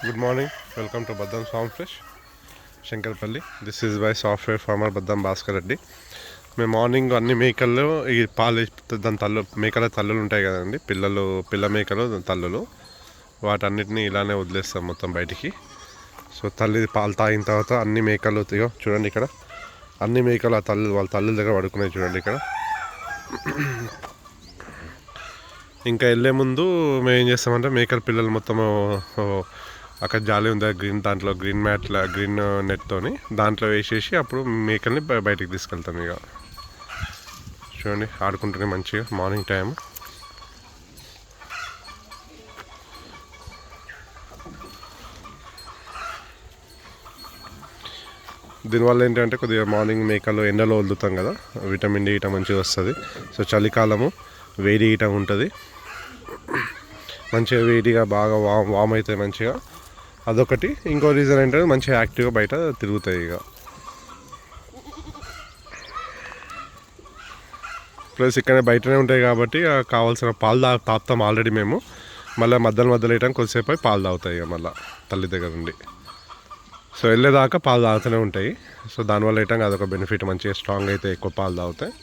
Good morning. Welcome to Baddam Farm Fresh, Shankarpally. This is by software farmer Baddam Bhaskar Reddy. మేము morning అన్ని మేకల్లో ఈ పాలు దాని మేకల తల్లులు ఉంటాయి కదండి, పిల్ల మేకలు తల్లులు, వాటన్నిటిని ఇలానే వదిలేస్తాం మొత్తం బయటికి. సో తల్లి పాలు తాగిన తర్వాత అన్ని మేకలు చూడండి ఇక్కడ, అన్ని మేకలు ఆ వాళ్ళ తల్లుల దగ్గర పడుకున్నాయి చూడండి ఇక్కడ. ఇంకా వెళ్ళే ముందు మేము ఏం చేస్తామంటే మేకల పిల్లలు మొత్తము అక్కడ జాలి ఉంది దాంట్లో గ్రీన్ నెట్తోని దాంట్లో వేసేసి అప్పుడు మేకల్ని బయటికి తీసుకెళ్తాం. ఇక చూడండి ఆడుకుంటున్నాయి మంచిగా మార్నింగ్ టైం. దీనివల్ల ఏంటంటే కొద్దిగా మార్నింగ్ మేకలు ఎండలో వదులుతాం కదా, విటమిన్ డి ఇట మంచిగా వస్తుంది. సో చలికాలము వేడి ఇట ఉంటుంది, మంచిగా వేడిగా బాగా వామ్ అవుతాయి మంచిగా. అదొకటి. ఇంకో రీజన్ ఏంటంటే మంచిగా యాక్టివ్గా బయట తిరుగుతాయి. ఇక ప్లస్ ఇక్కడే బయటనే ఉంటాయి కాబట్టి కావాల్సిన పాలు తాపుతాం ఆల్రెడీ మేము. మళ్ళీ మధ్యలో వేయడానికి కొద్దిసేపు పాలు తాగుతాయి ఇక మళ్ళీ తల్లి దగ్గర నుండి. సో వెళ్ళేదాకా పాలు తాగుతూనే ఉంటాయి. సో దానివల్ల వేయటం అదొక బెనిఫిట్, మంచిగా స్ట్రాంగ్ అయితే ఎక్కువ పాలు తాగుతాయి.